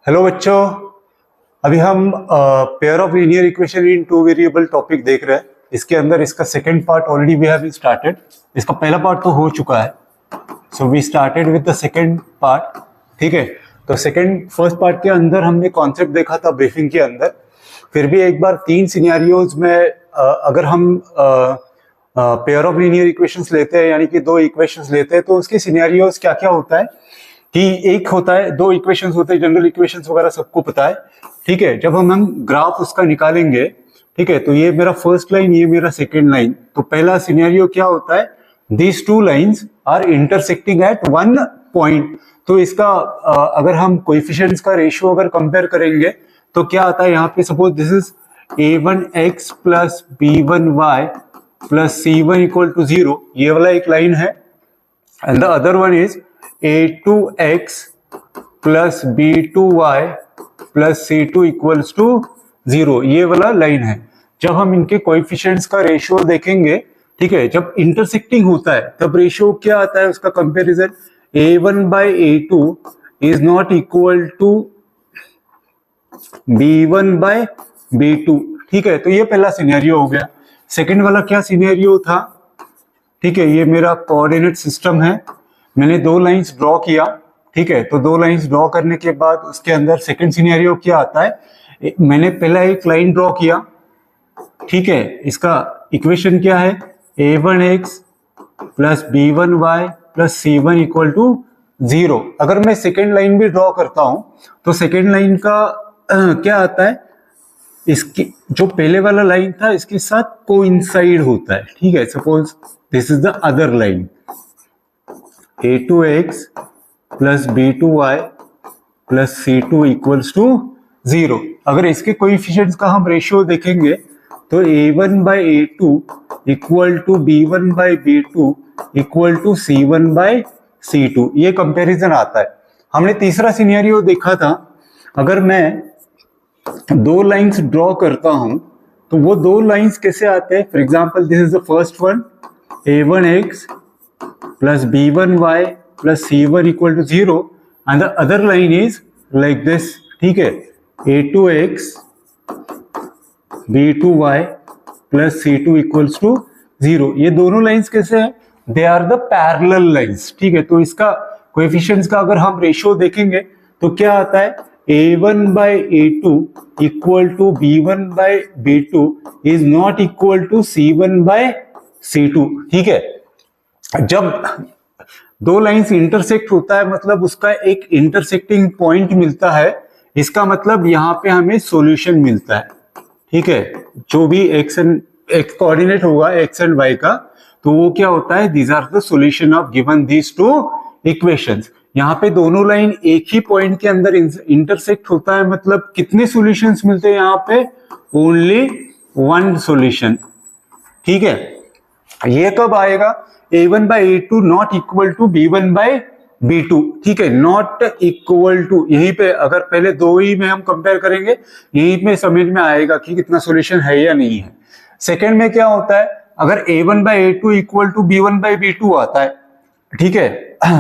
Hello बच्चों, अभी हम pair of linear equation in two variable topic देख रहे हैं। इसके अंदर इसका second part already we have started. इसका पहला पार्ट तो हो चुका है, so we started with the second part. ठीक है, तो फर्स्ट पार्ट के अंदर हमने कॉन्सेप्ट देखा था ब्रीफिंग के अंदर। फिर भी एक बार तीन सिनेरियोज में अगर हम पेयर ऑफ लीनियर इक्वेशंस लेते हैं, यानी कि दो इक्वेशंस लेते हैं, तो उसके सिनेरियोज क्या क्या होता है कि एक होता है, दो इक्वेशंस होते हैं, जनरल इक्वेशंस वगैरह सबको पता है। ठीक है, जब हम ग्राफ उसका निकालेंगे, ठीक है, तो ये मेरा फर्स्ट लाइन, ये मेरा सेकंड लाइन। तो पहला सिनेरियो क्या होता है, these two lines are intersecting at one point. तो इसका अगर हम कोएफिशिएंट्स का रेशियो अगर कंपेयर करेंगे तो क्या आता है यहाँ पे, suppose this is a1x plus b1y plus c1 equal to 0, ये वाला एक लाइन है। And the other one is a2x plus b2y plus c2 equals to 0, ये वाला लाइन है। जब हम इनके कोएफिशिएंट्स का रेशियो देखेंगे, ठीक है, जब इंटरसेक्टिंग होता है तब रेशियो क्या आता है उसका comparison, a1 by a2 is not equal to b1 by b2। ठीक है, तो ये पहला सिनेरियो हो गया। सेकंड वाला क्या सिनेरियो था, ठीक है, ये मेरा कोऑर्डिनेट सिस्टम है, मैंने दो लाइंस ड्रॉ किया। ठीक है, तो दो लाइंस ड्रॉ करने के बाद उसके अंदर सेकंड सिनेरियो क्या आता है, मैंने पहला एक लाइन ड्रॉ किया। ठीक है, इसका इक्वेशन क्या है, a1x plus b1y plus c1 equal to 0। अगर मैं सेकेंड लाइन भी ड्रॉ करता हूं तो सेकेंड लाइन का क्या आता है, इसकी जो पहले वाला लाइन था इसके साथ कोइंसाइड होता है। ठीक है, suppose this is the other line, a2x plus b2y plus c2 equals to 0। अगर इसके कोएफिशिएंट्स का हम रेशियो देखेंगे तो a1 by a2 equal to b1 by b2 equal to c1 by c2, ये कंपैरिजन आता है। हमने तीसरा सिनेरियो देखा था, अगर मैं दो लाइंस ड्रॉ करता हूं तो वो दो लाइंस कैसे आते हैं, for example this is the first one, a1x plus b1y plus c1 equal to 0 and the other line is like this. ठीक है, a2x b2y plus c2 equals to 0, ये दोनों लाइंस कैसे हैं, they are the parallel lines. ठीक है, तो इसका कोएफिशिएंट्स का अगर हम रेशियो देखेंगे तो क्या आता है, a1 by a2 equal to b1 by b2 is not equal to c1 by c2। ठीक है, जब दो लाइंस इंटरसेक्ट होता है मतलब उसका एक इंटरसेक्टिंग पॉइंट मिलता है, इसका मतलब यहाँ पे हमें सॉल्यूशन मिलता है। ठीक है, जो भी x कोऑर्डिनेट होगा x एंड y का, तो वो क्या होता है, these are the solution of given these two equations. यहाँ पे दोनों लाइन एक ही पॉइंट के अंदर इंटरसेक्ट होता है, मतलब कितने सॉल्यूशंस मिलते हैं यहाँ पे, ओनली वन सॉल्यूशन। ठीक है, ये कब आएगा, a1 by a2 not equal to b1 by b2। ठीक है, नॉट इक्वल टू, यहीं पे अगर पहले दो ही में हम कंपेयर करेंगे, यहीं पे समझ में आएगा कि कितना सॉल्यूशन है या नहीं है। सेकंड में क्या होता है, अगर a1 by a2 equal to b1 by b2 आता है, ठीक है,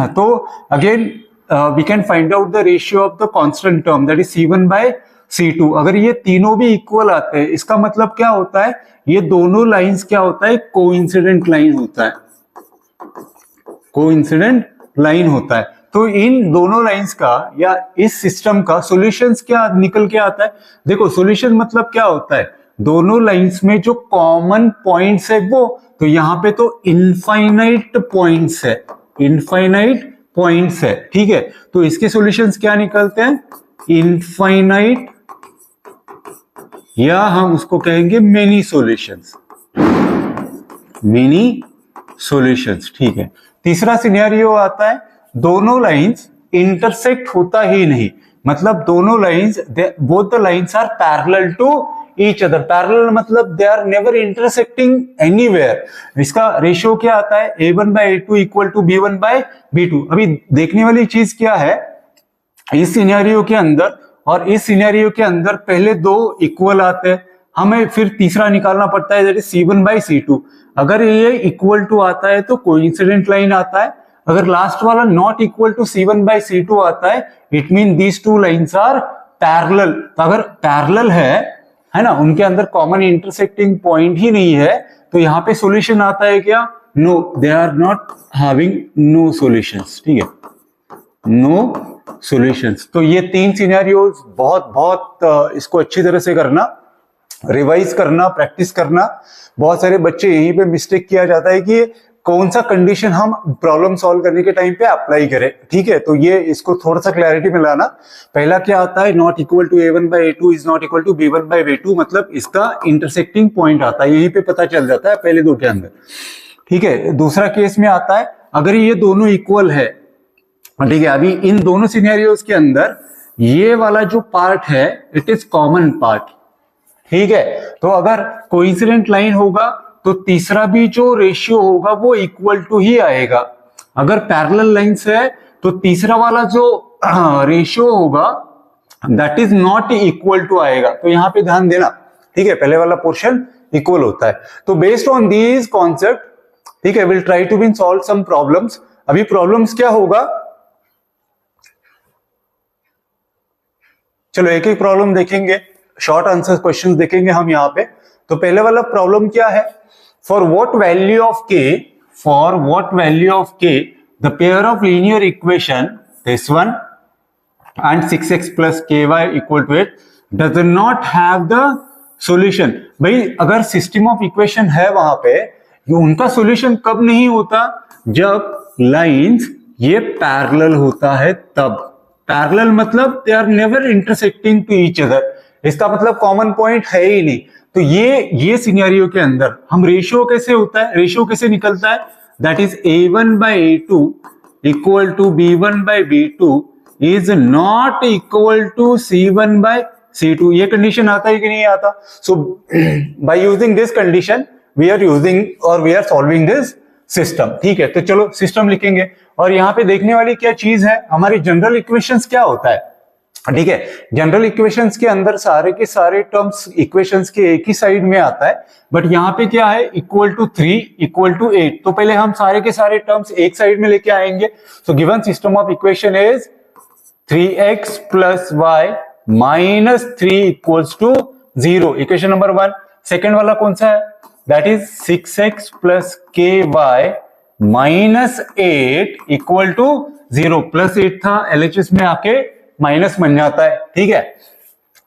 तो again we can find out the ratio of the constant term, that is c1 by c2। अगर ये तीनों भी इक्वल आते हैं, इसका मतलब क्या होता है, ये दोनों लाइंस क्या होता है, कोइंसिडेंट लाइन होता है, कोइंसिडेंट लाइन होता है। तो इन दोनों लाइंस का या इस सिस्टम का सॉल्यूशंस क्या निकल के आता है, देखो सॉल्यूशन मतलब क्या होता है, दोनों लाइंस में जो कॉमन पॉइंट्स है वो, तो यहाँ पे तो इनफाइनाइट पॉइंट्स है, इनफाइनाइट पॉइंट्स है। ठीक है, तो इसके सॉल्यूशंस क्या निकलते हैं, इनफाइनाइट, या हम उसको कहेंगे मेनी सॉल्यूशंस, मेनी सॉल्यूशंस। ठीक है, तीसरा सिनेरियो आता है, दोनों लाइंस इंटरसेक्ट होता ही नहीं, मतलब दोनों lines, both the lines are parallel to each other. Parallel मतलब they are never intersecting anywhere. इसका रेशियो क्या आता है, a1 by a2 equal to b1 by b2। अभी देखने वाली चीज क्या है, इस सिनेरियो के अंदर और इस सिनेरियो के अंदर पहले दो इक्वल आते हैं, हमें फिर तीसरा निकालना पड़ता है, that is c1 by c2। अगर ये इक्वल टू आता है तो कोइंसिडेंट लाइन आता है, अगर लास्ट वाला नॉट इक्वल टू C1/C2 आता है, it mean these two lines are parallel. तो अगर पैरेलल है ना, उनके अंदर कॉमन इंटरसेक्टिंग पॉइंट ही नहीं है, तो यहाँ पे सॉल्यूशन आता है क्या? No, they are not having no solutions. ठीक है, नो सॉल्यूशंस। तो ये 3 सिनेरियोज बहुत इसको अच्छी तरह से करना, रिवाइज करना, प्रैक्टिस करना। बहुत सारे बच्चे यहीं पे मिस्टेक किया जाता है कि कौन सा कंडीशन हम प्रॉब्लम सॉल्व करने के टाइम पे अप्लाई करें। ठीक है, तो ये इसको थोड़ा सा क्लैरिटी में लाना। पहला क्या आता है? Not equal to A1/A2 is not equal to B1/B2, मतलब इसका इंटरसेक्टिंग पॉइंट आता है, यहीं पे पता चल जाता है पहले 2 के अंदर। ठीक है, दूसरा केस में आता है अगर ये दोनों इक्वल है। ठीक है, अभी इन दोनों सिनेरियोज के अंदर ये वाला जो पार्ट है इट इज कॉमन पार्ट। ठीक है, तो अगर कोइंसिडेंट लाइन होगा तो तीसरा भी जो रेशियो होगा वो इक्वल टू ही आएगा। अगर पैरेलल लाइंस है तो तीसरा वाला जो रेशियो होगा that is not equal to आएगा। तो यहां पे ध्यान देना। ठीक है, पहले वाला पोर्शन इक्वल होता है। तो बेस्ड ऑन दीज कॉन्सेप्ट, ठीक है, will try to be solve some problems. अभी प्रॉब्लम्स क्या होगा, चलो एक एक प्रॉब्लम देखेंगे, शॉर्ट आंसर क्वेश्चंस देखेंगे हम यहाँ पे। तो पहले वाला प्रॉब्लम क्या है? For what value of k the pair of linear equation this one and 6x plus ky equal to 8 does not have the solution. भाई अगर सिस्टम ऑफ इक्वेशन है वहां पे, उनका सॉल्यूशन कब नहीं होता? जब लाइंस ये पैरेलल होता है तब। पैरेलल मतलब they are never intersecting to each other, इसका मतलब कॉमन पॉइंट है ही नहीं। तो ये सिनेरियो के अंदर हम रेशियो कैसे होता है, रेशियो कैसे निकलता है? That is A1/A2 equal to B1/B2 is not equal to C1/C2। ये कंडीशन आता है कि नहीं आता? So by using this condition we are solving this system. ठीक है, तो चलो सिस्टम लिखेंगे। और यहाँ पे देखने वाली क्या चीज है, हमारी जनरल इक्वेशंस क्या होता है? ठीक है, जनरल इक्वेशंस के अंदर सारे के सारे टर्म्स इक्वेशंस के एक ही साइड में आता है, बट यहाँ पे क्या है? Equal to 3 equal to 8। तो पहले हम सारे के सारे टर्म्स एक साइड में लेके आएंगे। So given system of equation is 3x plus y minus 3 equals to 0, equation number 1। Second वाला कौन सा है? That is 6x plus ky minus 8 equal to 0। Plus 8 था, LHS में आके माइनस बन जाता है। ठीक है,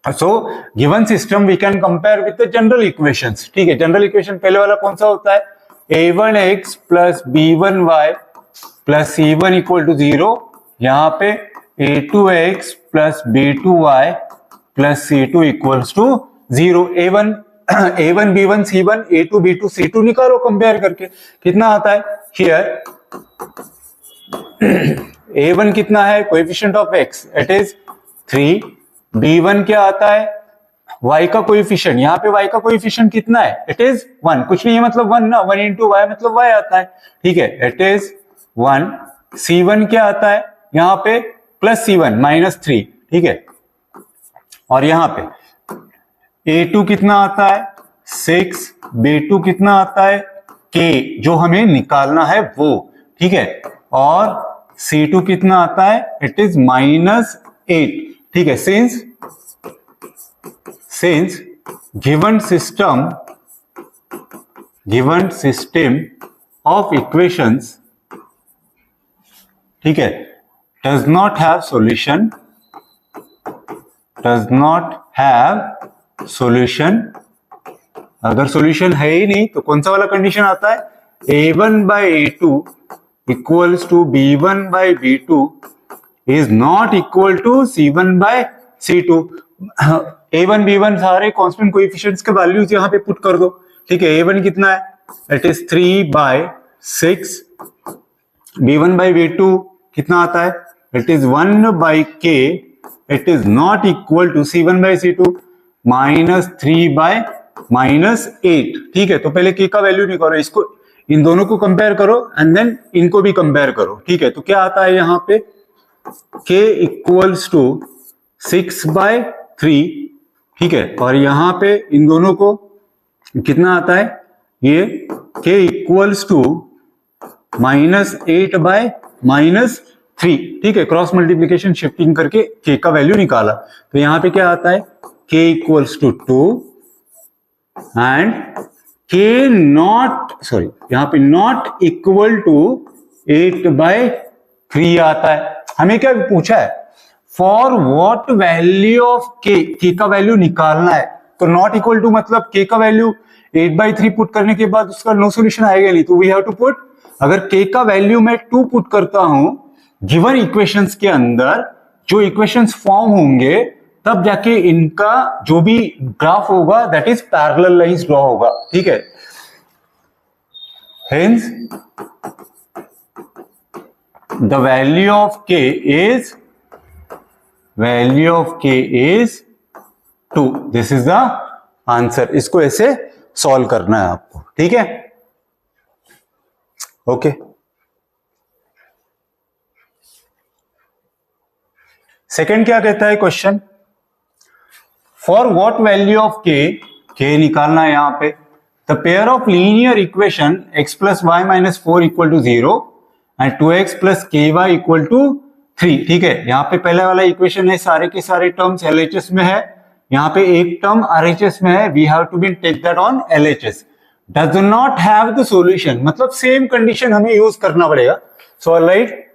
so given system we can compare with the general equations. ठीक है, जनरल इक्वेशन पहले वाला कौन सा होता है? A1x plus B1y plus C1 equal to 0। यहाँ पे A2x plus B2y plus C2 equals to 0। A1 B1 C1 A2 B2 C2 निकालो कंपेयर करके, कितना आता है? हियर A1 कितना है? Coefficient of x, it is 3। B1 क्या आता है? y का कोएफिशिएंट, यहाँ पे y का कोएफिशिएंट कितना है? It is 1। कुछ नहीं है मतलब 1 ना, 1 into y मतलब y आता है। ठीक है, इट इज 1। C1 क्या आता है? यहाँ पे प्लस C1 -3। ठीक है, और यहाँ पे A2 कितना आता है? 6। B2 कितना आता है? K, जो हमें निकालना है वो। ठीक है, और C2 कितना आता है? It is -8। ठीक है, since given system of equations, ठीक है, डज नॉट हैव सॉल्यूशन। अगर सॉल्यूशन है ही नहीं तो कौन सा वाला कंडीशन आता है? A1/A2 equals to B1/B2 is not equal to C1/C2। A1 B1 सारे कांस्टेंट कोएफिशिएंट्स के वैल्यूज यहाँ पे पुट कर दो। ठीक है, A1 कितना है? It is 3/6। B1/B2 कितना आता है? It is 1/k। It is not equal to C1/C2 -3/-8। ठीक है, तो पहले k का वैल्यू निकालो, इसको इन दोनों को कंपेयर करो एंड देन इनको भी कंपेयर करो। ठीक है, तो क्या आता है यहाँ पे? k equals to 6/3। ठीक है, और यहाँ पे इन दोनों को कितना आता है? ये k इक्वल्स टू -8/3। -3, ठीक है। क्रॉस मल्टीप्लीकेशन शिफ्टिंग करके k का वैल्यू निकाला, तो यहां पे क्या आता है, k equals to 2 and k यहां पे नॉट इक्वल टू 8/3 आता है। हमें क्या पूछा है, for what value of k का वैल्यू निकालना है, तो नॉट इक्वल टू मतलब k का वैल्यू 8/3 पुट करने के बाद उसका नो सॉल्यूशन आएगा नहीं, तो वी हैव टू पुट, अगर k का वैल्यू मैं 2 पुट करता हूं गिवन इक्वेशंस के अंदर, जो इक्वेशंस फॉर्म होंगे तब जाके इनका जो भी ग्राफ होगा that is parallel lines draw होगा, ठीक है। Hence the value of k is 2, this is the answer. इसको ऐसे सॉल्व करना है आपको, ठीक है, ओके। सेकंड क्या कहता है question, for what value of k निकालना है यहां पे, the pair of linear equation x plus y minus 4 equal to 0 and 2x plus ky equal to 3, ठीक है। यहां पे पहले वाला इक्वेशन है, सारे के सारे टर्म्स LHS में है, यहां पे एक टर्म RHS में है, we have to be take that on LHS, does not have the solution, मतलब सेम कंडीशन हमें यूज करना पड़ेगा। So write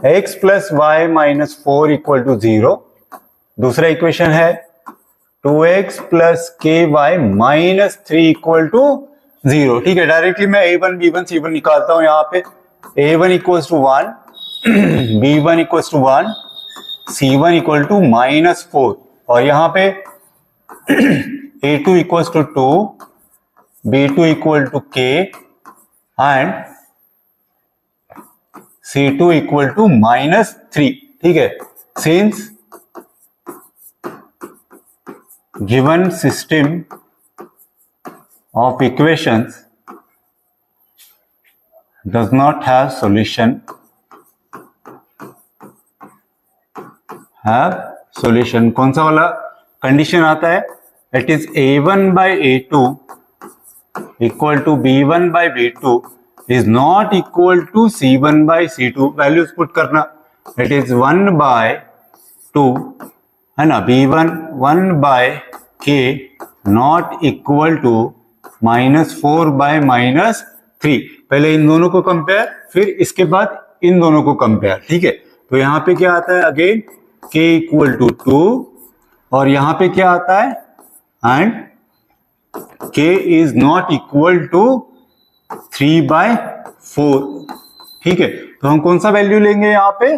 x plus y minus 4 equal to 0, दूसरा इक्वेशन है 2x plus ky minus 3 equal to 0, ठीक है। Directly मैं a1 b1 c1 निकालता हूं, यहां पे a1 equals to 1, b1 equals to 1, c1 equal to -4, और यहां पे a2 equals to 2, b2 equal to k and c2 equal to -3, ठीक है। Since given system of equations does not have solution, कौन सा वाला कंडीशन आता है, it is a1 by a2 equal to b1 by b2 is not equal to c1 by c2, values put करना, it is 1/2 है ना, b1 1/k not equal to -4/-3, पहले इन दोनों को कंपेयर, फिर इसके बाद इन दोनों को कंपेयर, ठीक है। तो यहां पे क्या आता है, अगेन k इक्वल टू 2, और यहां पे क्या आता है, and k is not equal to 3/4, ठीक है। तो हम कौन सा वैल्यू लेंगे यहां पे,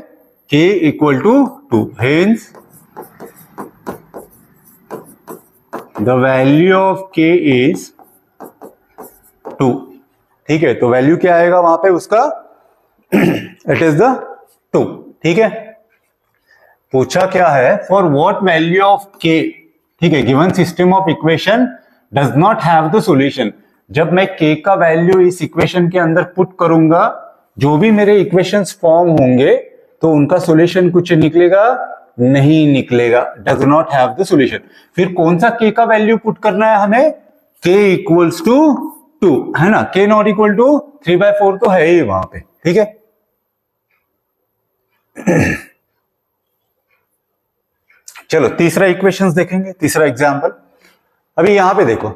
k equal to 2, hence the value of k is 2, ठीक है। तो वैल्यू क्या आएगा वहां पे उसका, इट इज द 2, ठीक है। पूछा क्या है, for what value of k, ठीक है, given system of equation does not have the solution, जब मैं k का वैल्यू इस इक्वेशन के अंदर पुट करूंगा, जो भी मेरे इक्वेशंस फॉर्म होंगे तो उनका सॉल्यूशन कुछ निकलेगा, नहीं निकलेगा, does not have the solution. फिर कौन सा k का वैल्यू पुट करना है हमें, k इक्वल्स टू 2, है ना, k नॉट इक्वल टू 3/4 तो है ही वहां पे, ठीक है। चलो तीसरा इक्वेशंस देखेंगे, तीसरा एग्जांपल। अभी यहां पे देखो,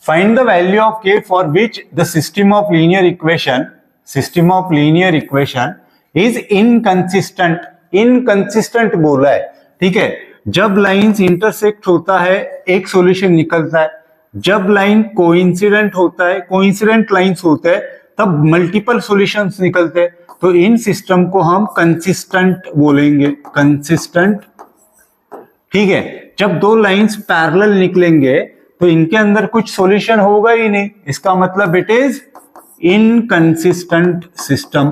find the value of k for which the system of linear equation is inconsistent, inconsistent बोला है, ठीक है। जब लाइंस इंटरसेक्ट होता है एक सॉल्यूशन निकलता है, जब लाइन कोइंसिडेंट होता है, कोइंसिडेंट लाइंस होते हैं तब मल्टीपल सॉल्यूशंस निकलते हैं, तो इन सिस्टम को हम कंसिस्टेंट बोलेंगे, कंसिस्टेंट, ठीक है। जब दो लाइंस पैरेलल निकलेंगे तो इनके अंदर कुछ सॉल्यूशन होगा ही नहीं, इसका मतलब इट इज इनकंसिस्टेंट सिस्टम,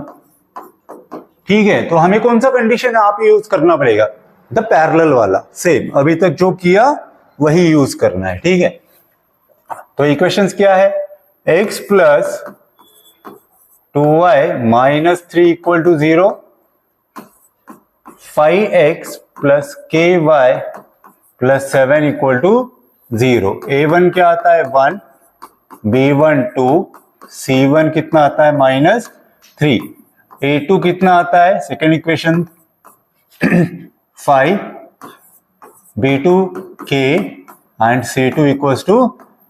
ठीक है। तो हमें कौन सा कंडीशन आप यूज करना पड़ेगा, द पैरेलल वाला, सेम अभी तक जो किया वही यूज करना है, ठीक है। तो इक्वेशंस क्या है, x plus 2y minus 3 equal to 0, 5x plus ky plus 7 equal to 0। a1 क्या आता है 1, b1 2, c1 कितना आता है 3, A2 कितना आता है second equation 5, B2 K and C2 equals to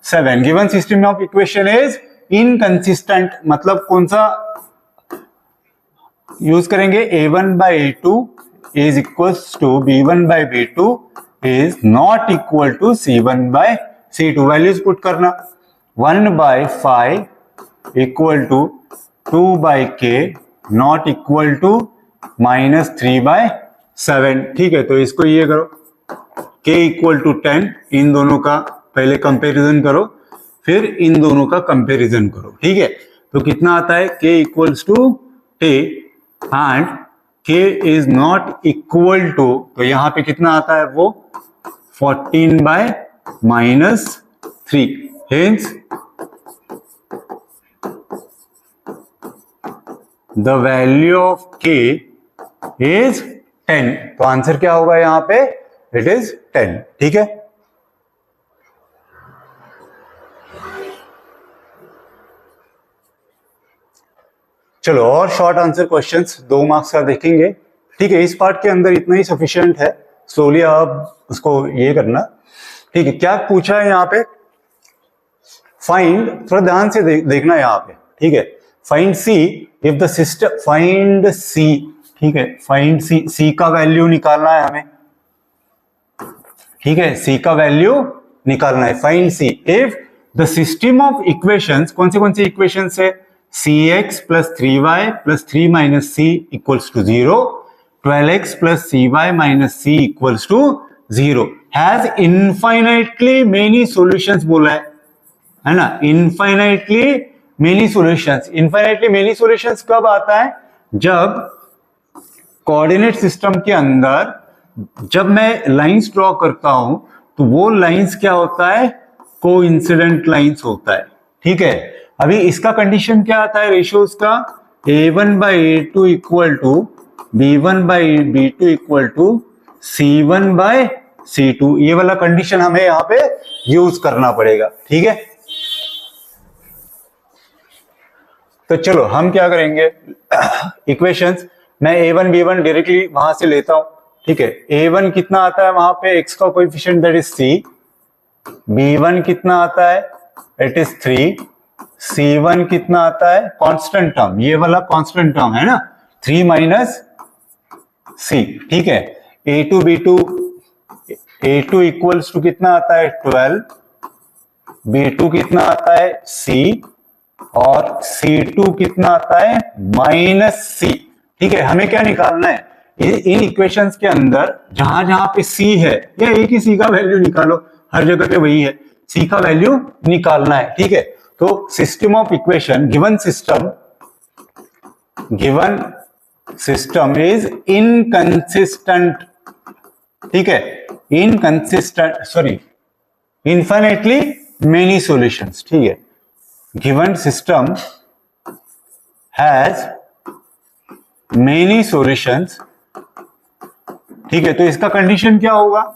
7. Given system of equation is inconsistent, मतलब कौन सा यूज करेंगे, A1 by A2 is equals to B1 by B2 is not equal to C1 by C2. Values put करना, 1 by 5 equal to 2 by K not equal to -3 by 7. ठीक है, तो इसको ये करो, K equal to 10, इन दोनों का पहले कंपैरिजन करो, फिर इन दोनों का कंपैरिजन करो. ठीक है, तो कितना आता है, K equals to 10 and K is not equal to, तो यहां पे कितना आता है वो 14 by -3. Hence the value of K is 10. तो आंसर क्या होगा यहां पे, इट इज 10. ठीक है, चलो और शॉर्ट आंसर क्वेश्चंस 2 मार्क्स का देखेंगे. ठीक है, इस पार्ट के अंदर इतना ही सफिशिएंट है, स्लोली आप उसको ये करना. ठीक है, क्या पूछा है यहाँ पे, फाइंड, थोड़ा ध्यान से देखना यहाँ पे. ठीक है, find c if the system, find c. ठीक है, फाइंड सी, सी का वैल्यू निकालना है हमें. ठीक है, सी का वैल्यू निकालना है. Find c if the system of equations, कौन से इक्वेशंस है, cx plus 3y plus 3 minus c equals to 0, 12x plus cy minus c equals to 0 has infinitely many solutions बोला है ना, infinitely many solutions. infinitely many solutions कब आता है, जब कोऑर्डिनेट सिस्टम के अंदर जब मैं लाइंस ड्रॉ करता हूं तो वो लाइंस क्या होता है, कोइंसिडेंट लाइंस होता है. ठीक है, अभी इसका कंडीशन क्या आता है रेशियोज का, A1 by A2 equal to B1 by B2 equal to C1 by C2. ये वाला कंडीशन हमें यहां पे यूज करना पड़ेगा. ठीक है, तो चलो हम क्या करेंगे, इक्वेशंस मैं A1 B1 डायरेक्टली वहां से लेता हूं. ठीक है, A1 कितना आता है वहां पे, x का coefficient that is C. B1 कितना आता है, इट इज 3. C1 कितना आता है, कांस्टेंट टर्म, ये वाला कांस्टेंट टर्म है ना, 3 माइनस C. ठीक है, A2 B2, A2 equals to कितना आता है 12, B2 कितना आता है C और C2 कितना आता है -C. ठीक है, हमें क्या निकालना है, इन इक्वेशंस के अंदर जहां जहां पे C है, या एक ही C का वैल्यू निकालो, हर जगह पे वही है, C का वैल्यू निकालना है. ठीक है, तो system of equation, given system is inconsistent. ठीक है, inconsistent, sorry, infinitely many solutions. ठीक है, given system has many solutions. ठीक है, तो इसका कंडीशन क्या होगा,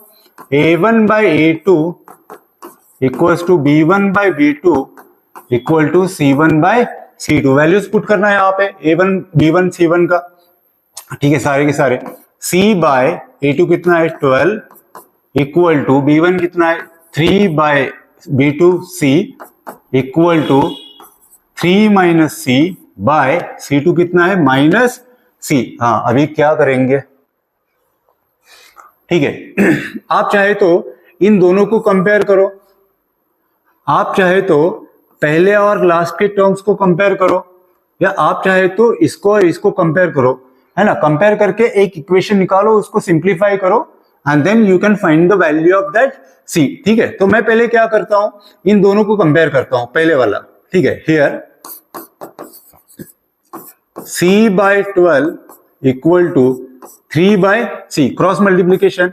A1 by A2 equals to B1 by B2 equal to C1 by C2. Values put करना है यहाँ पे, A1 B1 C1 का. ठीक है, सारे के सारे, C by A2 कितना है 12 इक्वल टू B1 कितना है 3 by B2 C equal to 3 minus C by C2 कितना है -C. हाँ, अभी क्या करेंगे, ठीक है, आप चाहे तो इन दोनों को कंपेयर करो, आप चाहे तो पहले और लास्ट के टर्म्स को कंपेयर करो, या आप चाहे तो इसको और इसको कंपेयर करो, है ना. कंपेयर करके एक इक्वेशन निकालो, उसको सिंप्लीफाई करो and then you can find the value of that C. ठीक है, तो मैं पहले क्या करता हूं, इन दोनों को कंपेयर करता हूं, पहले वाला. ठीक है, here C by 12 equal to 3 by C, cross multiplication,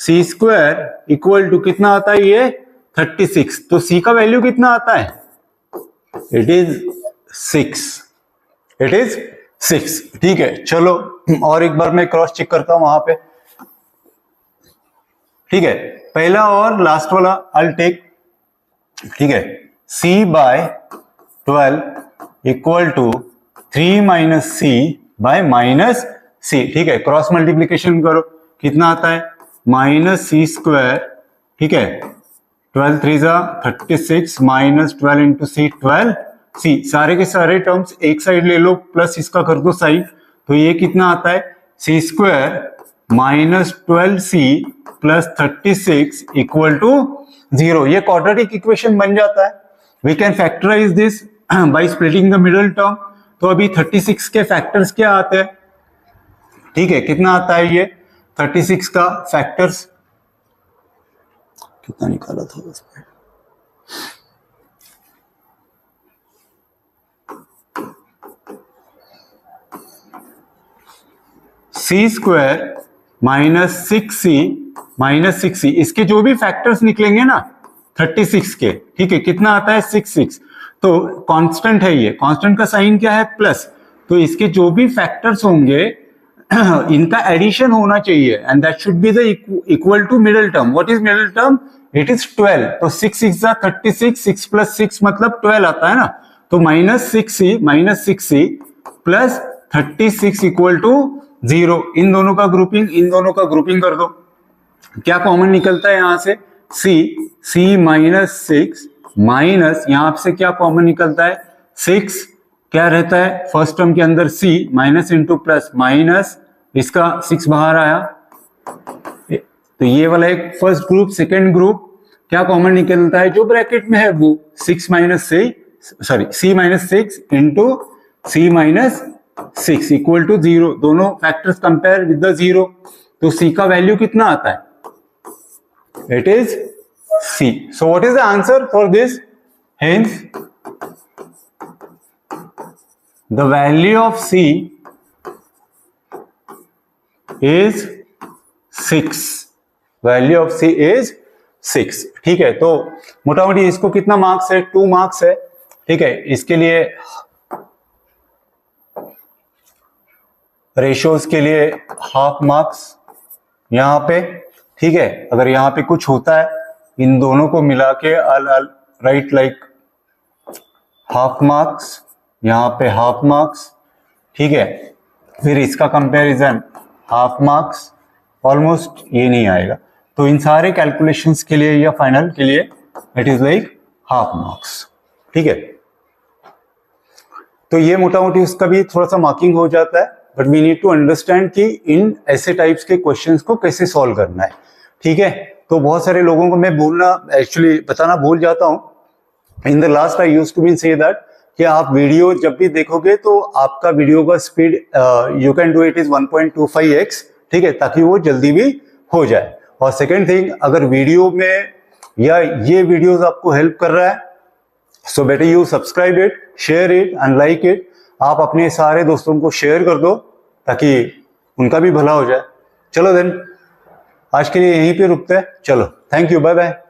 C square equal to कितना आता है ये 36. तो C का वैल्यू कितना आता है, इट इज 6. It is 6. ठीक है, चलो और एक बार मैं क्रॉस चेक करता हूं वहां पे. ठीक है, पहला और लास्ट वाला I'll टेक. ठीक है, C by 12 equal to 3 minus c by minus c, ठीक है। क्रॉस मल्टीप्लीकेशन करो, कितना आता है माइनस सी स्क्वायर, ठीक है। 12 3 36 माइनस 12 इंटू सी 12 सी, सारे के सारे टर्म्स एक साइड ले लो, प्लस इसका कर दो साइड, तो ये कितना आता है c square minus 12 c plus 36 equal to 0। ये क्वाड्रेटिक इक्वेशन बन जाता है। We can factorize this by splitting the middle term. तो अभी 36 के फैक्टर्स क्या आते हैं, ठीक है, कितना आता है ये 36 का फैक्टर्स, कितना निकाला था उसमें, सी square minus 6c minus 6c, इसके जो भी फैक्टर्स निकलेंगे ना 36 के, ठीक है, कितना आता है 6। तो कांस्टेंट है ये, कांस्टेंट का साइन क्या है प्लस, तो इसके जो भी फैक्टर्स होंगे इनका एडिशन होना चाहिए, and that should be the equal to middle term. What is middle term, it is 12। तो 6 6 36, 6 प्लस 6 मतलब 12 आता है ना, तो minus 6c plus 36 equal to 0। इन दोनों का ग्रुपिंग कर दो, क्या कॉमन निकलता है यहां से c माइनस 6 माइनस यहां से क्या कॉमन निकलता है 6, क्या रहता है फर्स्ट टर्म के अंदर c minus into plus minus, इसका 6 बाहर आया, तो ये वाला एक फर्स्ट ग्रुप। सेकेंड ग्रुप क्या कॉमन निकलता है जो ब्रैकेट में है वो c minus 6 into c minus 6 equal to 0। दोनों फैक्टर्स कंपेयर विद द 0, तो c का वैल्यू कितना आता है, it is c। So what is the answer for this, hence the value of c is 6, value of c is 6, ठीक है। तो मोटा मोटी इसको कितना मार्क्स है, 2 मार्क्स है, ठीक है। इसके लिए रेशियोज के लिए हाफ मार्क्स यहां पे, ठीक है। अगर यहां पे कुछ होता है इन दोनों को मिला के राइट लाइक हाफ मार्क्स, यहां पे हाफ मार्क्स, ठीक है। फिर इसका कंपैरिजन हाफ मार्क्स, ऑलमोस्ट ये नहीं आएगा, तो इन सारे कैलकुलेशंस के लिए या फाइनल के लिए it is like half marks, ठीक है। तो ये मोटा मोटी उसका भी थोड़ा सा मार्किंग हो जाता है, but we need to understand कि इन ऐसे टाइप्स के क्वेश्चंस को कैसे सॉल्व करना है, ठीक है। तो बहुत सारे लोगों को मैं एक्चुअली बताना भूल जाता हूं। In the last I used to be say that कि आप वीडियो जब भी देखोगे तो आपका वीडियो का speed you can do it is 1.25x, ठीक है, ताकि वो जल्दी भी हो जाए। और सेकेंड थिंग, अगर वीडियो में या ये वीडियोस आपको हेल्प कर रहा है, so better you subscribe it, share it and like it. आप अपने सारे दोस्तों को शेयर कर दो ताकि उनका भी भला हो जाए। चलो देन, आज के लिए यहीं पे रुकते हैं। चलो, थैंक यू, बाय बाय।